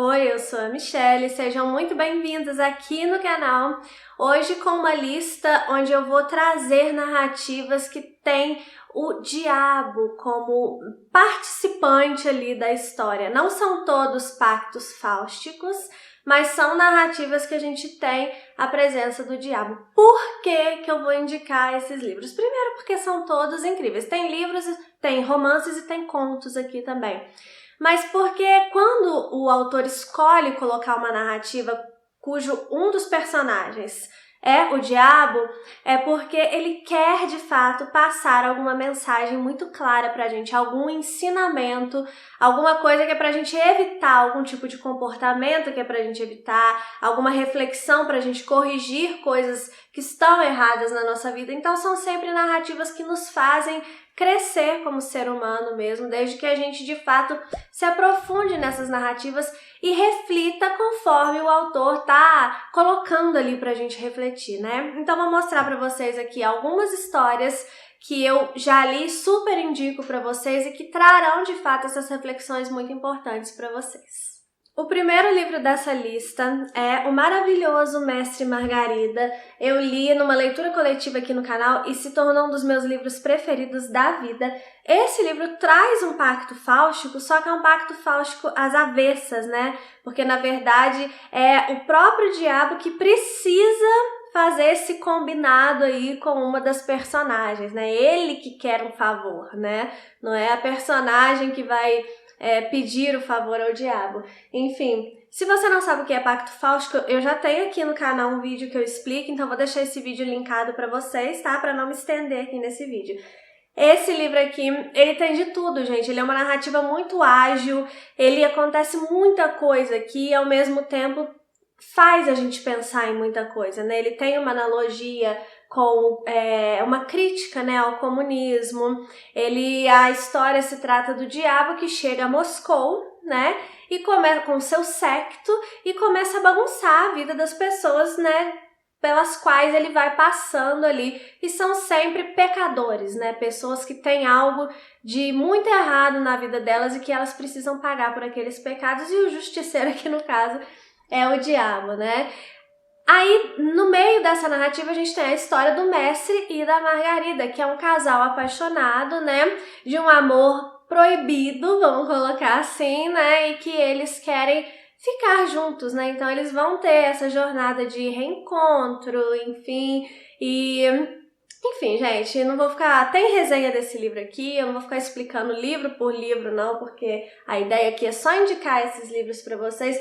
Oi, eu sou a Michelle, sejam muito bem-vindos aqui no canal. Hoje com uma lista onde eu vou trazer narrativas que têm o diabo como participante ali da história. Não são todos pactos fáusticos, mas são narrativas que a gente tem a presença do diabo. Por que que eu vou indicar esses livros? Primeiro porque são todos incríveis. Tem livros, tem romances e tem contos aqui também. Mas porque quando o autor escolhe colocar uma narrativa cujo um dos personagens é o diabo, é porque ele quer de fato passar alguma mensagem muito clara pra gente, algum ensinamento, alguma coisa que é pra gente evitar, algum tipo de comportamento que é pra gente evitar, alguma reflexão pra gente corrigir coisas que estão erradas na nossa vida. Então são sempre narrativas que nos fazem crescer como ser humano mesmo, desde que a gente de fato se aprofunde nessas narrativas e reflita conforme o autor tá colocando ali pra gente refletir, né? Então vou mostrar pra vocês aqui algumas histórias que eu já li, super indico pra vocês e que trarão de fato essas reflexões muito importantes pra vocês. O primeiro livro dessa lista é O Maravilhoso Mestre Margarida. Eu li numa leitura coletiva aqui no canal e se tornou um dos meus livros preferidos da vida. Esse livro traz um pacto fáustico, só que é um pacto fáustico às avessas, né? Porque na verdade é o próprio diabo que precisa fazer esse combinado aí com uma das personagens, né? Ele que quer um favor, né? Não é a personagem que vai pedir o favor ao diabo. Enfim, se você não sabe o que é pacto fáustico, eu já tenho aqui no canal um vídeo que eu explico, então vou deixar esse vídeo linkado para vocês, tá? Para não me estender aqui nesse vídeo. Esse livro aqui, ele tem de tudo, gente. Ele é uma narrativa muito ágil, ele acontece muita coisa aqui e ao mesmo tempo faz a gente pensar em muita coisa, né? Ele tem uma analogia com uma crítica, né, ao comunismo. A história se trata do diabo que chega a Moscou, né, e começa com seu séquito e começa a bagunçar a vida das pessoas, né, pelas quais ele vai passando ali, e são sempre pecadores, né, pessoas que têm algo de muito errado na vida delas e que elas precisam pagar por aqueles pecados, e o justiceiro aqui no caso é o diabo, né? Aí, no meio dessa narrativa, a gente tem a história do mestre e da Margarida, que é um casal apaixonado, né, de um amor proibido, vamos colocar assim, né, e que eles querem ficar juntos, né, então eles vão ter essa jornada de reencontro, enfim, enfim, gente, não vou ficar... Tem resenha desse livro aqui, eu não vou ficar explicando livro por livro, não, porque a ideia aqui é só indicar esses livros para vocês.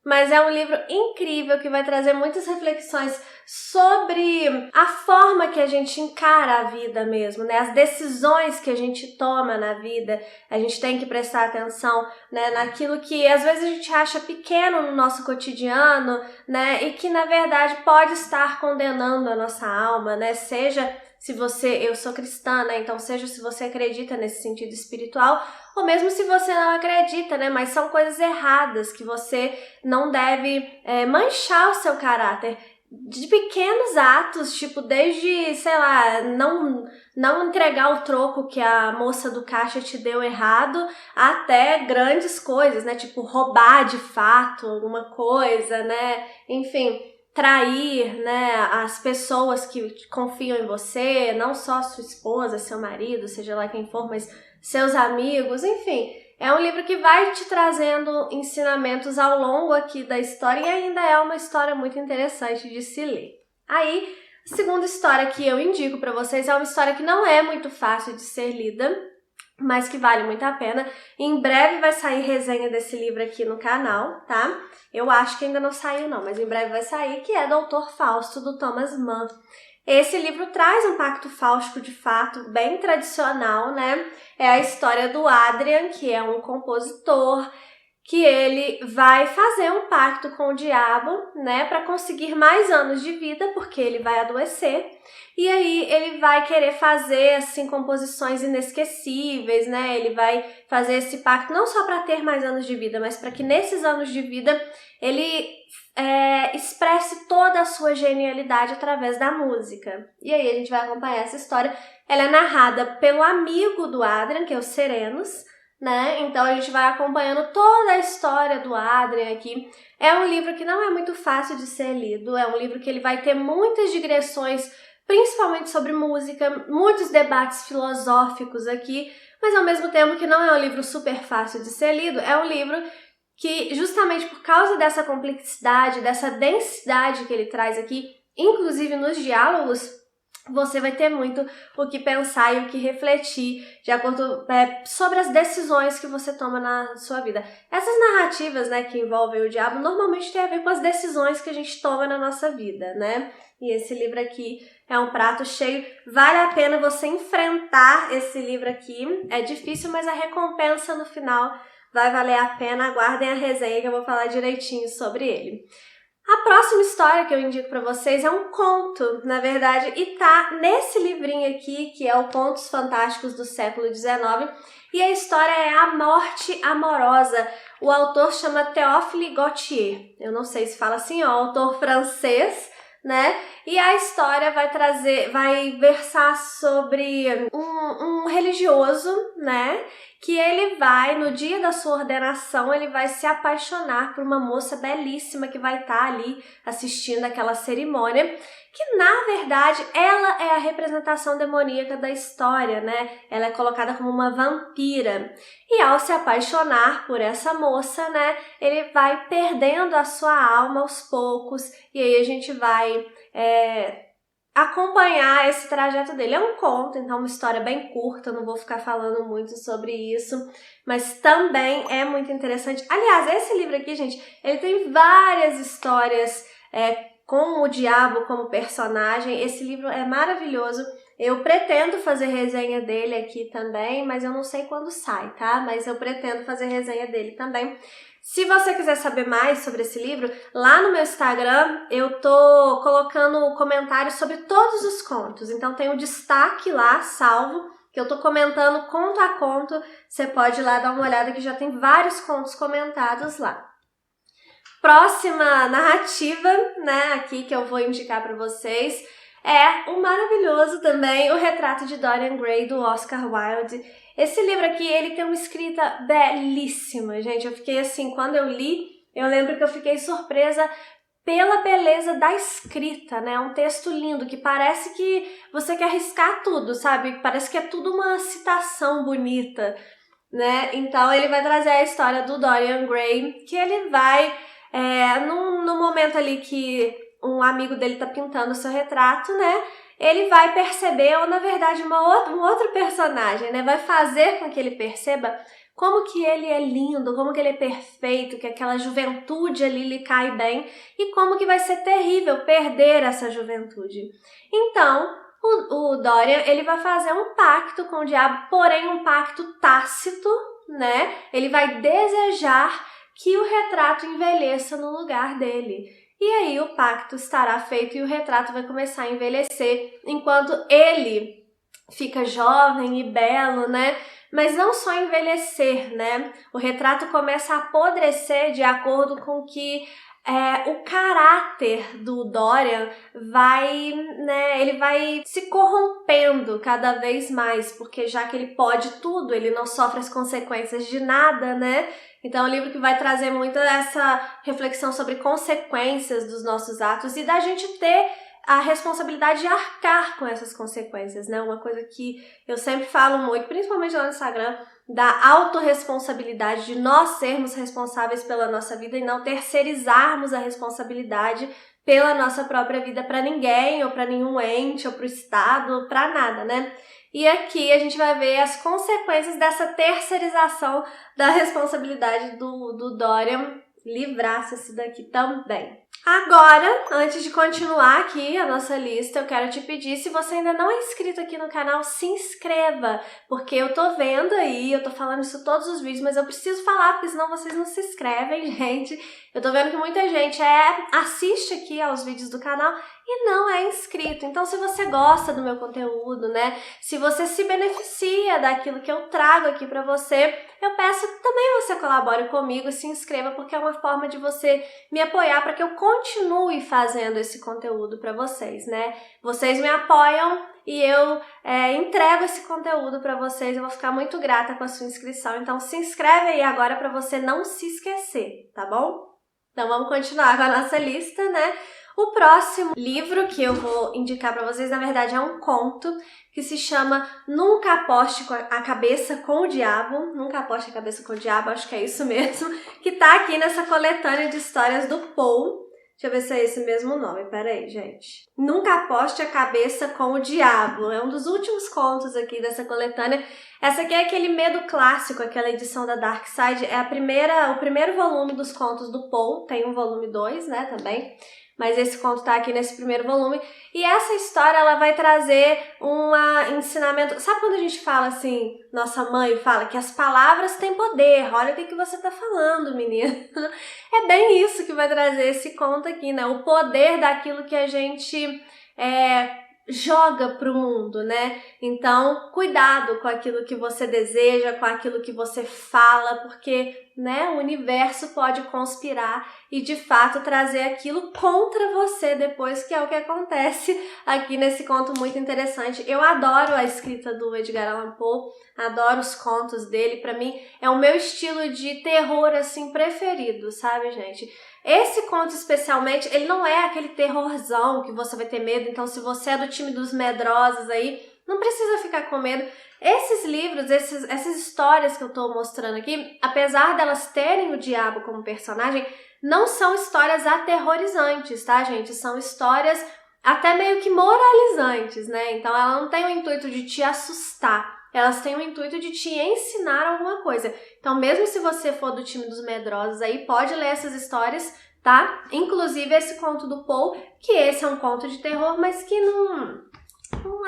Mas é um livro incrível que vai trazer muitas reflexões sobre a forma que a gente encara a vida mesmo, né? As decisões que a gente toma na vida, a gente tem que prestar atenção, né, naquilo que às vezes a gente acha pequeno no nosso cotidiano, né, e que na verdade pode estar condenando a nossa alma, né? Seja se eu sou cristã, né? Então seja se você acredita nesse sentido espiritual, ou mesmo se você não acredita, né? Mas são coisas erradas que você não deve manchar o seu caráter. De pequenos atos, tipo, desde, sei lá, não entregar o troco que a moça do caixa te deu errado, até grandes coisas, né? Tipo, roubar de fato alguma coisa, né? Enfim, trair, né, as pessoas que confiam em você, não só sua esposa, seu marido, seja lá quem for, mas seus amigos, enfim. É um livro que vai te trazendo ensinamentos ao longo aqui da história e ainda é uma história muito interessante de se ler. Aí, a segunda história que eu indico para vocês é uma história que não é muito fácil de ser lida, mas que vale muito a pena. Em breve vai sair resenha desse livro aqui no canal, tá? Eu acho que ainda não saiu não, mas em breve vai sair, que é Doutor Fausto, do Thomas Mann. Esse livro traz um pacto fáustico de fato, bem tradicional, né? É a história do Adrian, que é um compositor, que ele vai fazer um pacto com o diabo, né, para conseguir mais anos de vida, porque ele vai adoecer, e aí ele vai querer fazer, assim, composições inesquecíveis, né, ele vai fazer esse pacto não só para ter mais anos de vida, mas para que nesses anos de vida ele expresse toda a sua genialidade através da música. E aí a gente vai acompanhar essa história. Ela é narrada pelo amigo do Adrian, que é o Serenos, né? Então a gente vai acompanhando toda a história do Adrien aqui. É um livro que não é muito fácil de ser lido, é um livro que ele vai ter muitas digressões, principalmente sobre música, muitos debates filosóficos aqui, mas ao mesmo tempo que não é um livro super fácil de ser lido, é um livro que justamente por causa dessa complexidade, dessa densidade que ele traz aqui, inclusive nos diálogos, você vai ter muito o que pensar e o que refletir de acordo sobre as decisões que você toma na sua vida. Essas narrativas, né, que envolvem o diabo normalmente tem a ver com as decisões que a gente toma na nossa vida, né? E esse livro aqui é um prato cheio. Vale a pena você enfrentar esse livro aqui. É difícil, mas a recompensa no final vai valer a pena. Aguardem a resenha que eu vou falar direitinho sobre ele. A próxima história que eu indico para vocês é um conto, na verdade, e tá nesse livrinho aqui, que é o Contos Fantásticos do século XIX, e a história é A Morte Amorosa. O autor chama Théophile Gautier, eu não sei se fala assim, ó, autor francês, né? E a história vai versar sobre um religioso, né? Que ele vai, no dia da sua ordenação, ele vai se apaixonar por uma moça belíssima que vai estar ali assistindo aquela cerimônia, que na verdade ela é a representação demoníaca da história, né? Ela é colocada como uma vampira. E ao se apaixonar por essa moça, né, ele vai perdendo a sua alma aos poucos, e aí a gente vai acompanhar esse trajeto dele. É um conto, então uma história bem curta, não vou ficar falando muito sobre isso, mas também é muito interessante. Aliás, esse livro aqui, gente, ele tem várias histórias com o diabo como personagem. Esse livro é maravilhoso. Eu pretendo fazer resenha dele aqui também, mas eu não sei quando sai, tá? Mas eu pretendo fazer resenha dele também. Se você quiser saber mais sobre esse livro, lá no meu Instagram eu tô colocando comentários sobre todos os contos. Então tem um destaque lá, salvo, que eu tô comentando conto a conto. Você pode ir lá dar uma olhada que já tem vários contos comentados lá. Próxima narrativa, né, aqui que eu vou indicar para vocês é um maravilhoso também, O Retrato de Dorian Gray, do Oscar Wilde. Esse livro aqui, ele tem uma escrita belíssima, gente. Eu fiquei assim, quando eu li, eu lembro que eu fiquei surpresa pela beleza da escrita, né? Um texto lindo, que parece que você quer riscar tudo, sabe? Parece que é tudo uma citação bonita, né? Então, ele vai trazer a história do Dorian Gray, que ele vai, no momento ali que um amigo dele tá pintando o seu retrato, né? Ele vai perceber, ou na verdade um outro personagem, né? Vai fazer com que ele perceba como que ele é lindo, como que ele é perfeito, que aquela juventude ali lhe cai bem e como que vai ser terrível perder essa juventude. Então, o Dorian, ele vai fazer um pacto com o diabo, porém um pacto tácito, né? Ele vai desejar que o retrato envelheça no lugar dele. E aí o pacto estará feito e o retrato vai começar a envelhecer enquanto ele fica jovem e belo, né? Mas não só envelhecer, né? O retrato começa a apodrecer de acordo com que o caráter do Dorian vai, né, ele vai se corrompendo cada vez mais, porque já que ele pode tudo, ele não sofre as consequências de nada, né? Então é um livro que vai trazer muito essa reflexão sobre consequências dos nossos atos e da gente ter a responsabilidade de arcar com essas consequências, né? Uma coisa que eu sempre falo muito, principalmente lá no Instagram, da autorresponsabilidade, de nós sermos responsáveis pela nossa vida e não terceirizarmos a responsabilidade pela nossa própria vida para ninguém, ou para nenhum ente, ou para o Estado, ou para nada, né? E aqui a gente vai ver as consequências dessa terceirização da responsabilidade do Dorian. Livrar-se daqui também. Agora, antes de continuar aqui a nossa lista, eu quero te pedir, se você ainda não é inscrito aqui no canal, se inscreva, porque eu tô vendo aí, eu tô falando isso todos os vídeos, mas eu preciso falar, porque senão vocês não se inscrevem, gente. Eu tô vendo que muita gente assiste aqui aos vídeos do canal e não é inscrito. Então, se você gosta do meu conteúdo, né, se você se beneficia daquilo que eu trago aqui pra você, eu peço que também você colabore comigo, se inscreva, porque é uma forma de você me apoiar para que eu continue fazendo esse conteúdo para vocês, né? Vocês me apoiam, e eu entrego esse conteúdo para vocês. Eu vou ficar muito grata com a sua inscrição, então se inscreve aí agora para você não se esquecer, tá bom? Então vamos continuar com a nossa lista, né? O próximo livro que eu vou indicar para vocês, na verdade, é um conto que se chama Nunca Aposte a Cabeça com o Diabo. Nunca Aposte a Cabeça com o Diabo, acho que é isso mesmo, que tá aqui nessa coletânea de histórias do Paul. Deixa eu ver se é esse mesmo nome, peraí, gente. Nunca Aposte a Cabeça com o Diabo. É um dos últimos contos aqui dessa coletânea. Essa aqui é aquele Medo Clássico, aquela edição da Dark Side. É o primeiro volume dos contos do Paul. Tem um volume 2, né, também. Mas esse conto tá aqui nesse primeiro volume. E essa história, ela vai trazer um ensinamento. Sabe quando a gente fala assim, nossa mãe fala que as palavras têm poder, olha o que você tá falando, menina. É bem isso que vai trazer esse conto aqui, né? O poder daquilo que a gente joga pro mundo, né? Então, cuidado com aquilo que você deseja, com aquilo que você fala, porque, né, o universo pode conspirar e, de fato, trazer aquilo contra você depois, que é o que acontece aqui nesse conto muito interessante. Eu adoro a escrita do Edgar Allan Poe, adoro os contos dele, pra mim é o meu estilo de terror, assim, preferido, sabe, gente? Esse conto especialmente, ele não é aquele terrorzão que você vai ter medo, então se você é do time dos medrosos aí, não precisa ficar com medo. Esses livros, essas histórias que eu tô mostrando aqui, apesar delas terem o diabo como personagem, não são histórias aterrorizantes, tá, gente? São histórias até meio que moralizantes, né? Então ela não tem o intuito de te assustar, elas têm o intuito de te ensinar alguma coisa. Então, mesmo se você for do time dos medrosos aí, pode ler essas histórias, tá? Inclusive esse conto do Paul, que esse é um conto de terror, mas que não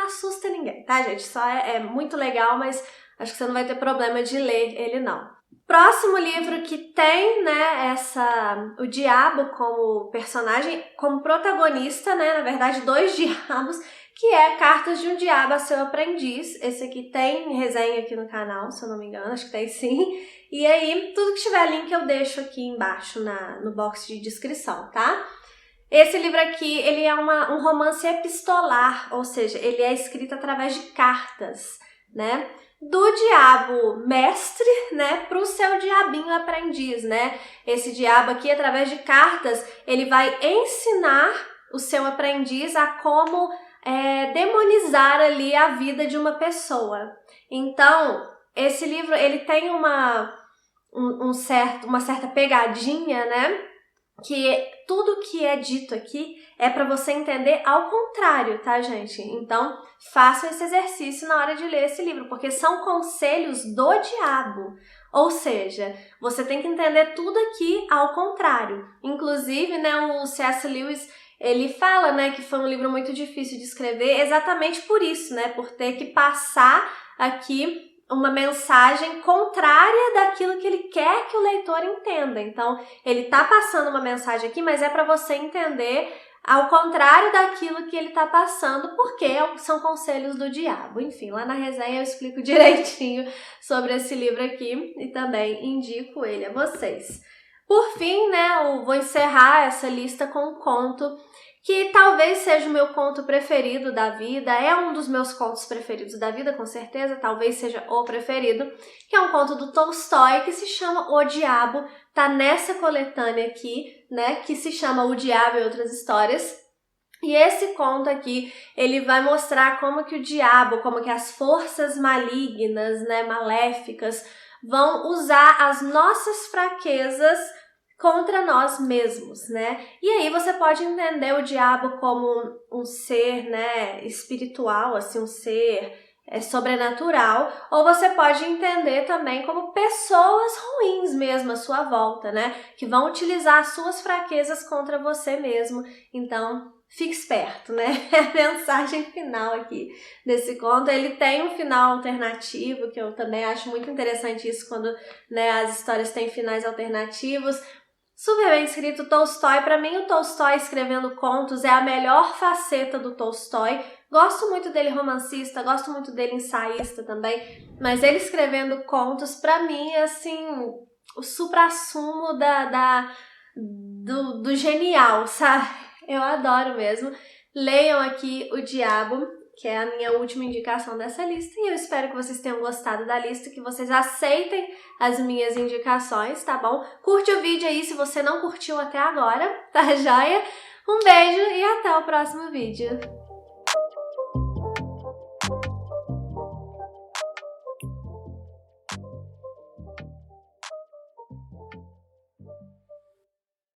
assusta ninguém, tá, gente? Só é muito legal, mas acho que você não vai ter problema de ler ele, não. Próximo livro que tem, né, o diabo como personagem, como protagonista, né, na verdade, 2 diabos, que é Cartas de um Diabo a Seu Aprendiz. Esse aqui tem resenha aqui no canal, se eu não me engano, acho que tem sim. E aí, tudo que tiver link eu deixo aqui embaixo no box de descrição, tá? Esse livro aqui, ele é um romance epistolar, ou seja, ele é escrito através de cartas, né? Do diabo mestre, né, pro seu diabinho aprendiz, né? Esse diabo aqui, através de cartas, ele vai ensinar o seu aprendiz a como demonizar ali a vida de uma pessoa. Então, esse livro, ele tem uma certa pegadinha, né? Que tudo que é dito aqui é para você entender ao contrário, tá, gente? Então, façam esse exercício na hora de ler esse livro, porque são conselhos do diabo. Ou seja, você tem que entender tudo aqui ao contrário. Inclusive, né, o C.S. Lewis, ele fala, né, que foi um livro muito difícil de escrever exatamente por isso, né, por ter que passar aqui uma mensagem contrária daquilo que ele quer que o leitor entenda. Então, ele tá passando uma mensagem aqui, mas é para você entender ao contrário daquilo que ele tá passando, porque são conselhos do diabo. Enfim, lá na resenha eu explico direitinho sobre esse livro aqui e também indico ele a vocês. Por fim, né, eu vou encerrar essa lista com um conto que talvez seja o meu conto preferido da vida, é um dos meus contos preferidos da vida, com certeza, talvez seja o preferido, que é um conto do Tolstói que se chama O Diabo, tá nessa coletânea aqui, né, que se chama O Diabo e Outras Histórias. E esse conto aqui, ele vai mostrar como que o diabo, como que as forças malignas, né, maléficas, vão usar as nossas fraquezas contra nós mesmos, né? E aí você pode entender o diabo como um ser, né, espiritual, assim, um ser sobrenatural, ou você pode entender também como pessoas ruins mesmo à sua volta, né? Que vão utilizar as suas fraquezas contra você mesmo. Então, fique esperto, né? É a mensagem final aqui desse conto. Ele tem um final alternativo, que eu também acho muito interessante isso quando, né, as histórias têm finais alternativos. Super bem escrito. Tolstói, para mim o Tolstói escrevendo contos é a melhor faceta do Tolstói. Gosto muito dele romancista, gosto muito dele ensaísta também, mas ele escrevendo contos, para mim, é assim, o suprassumo do genial, sabe? Eu adoro mesmo. Leiam aqui O Diabo, que é a minha última indicação dessa lista, e eu espero que vocês tenham gostado da lista, que vocês aceitem as minhas indicações, tá bom? Curte o vídeo aí se você não curtiu até agora, tá joia? Um beijo e até o próximo vídeo!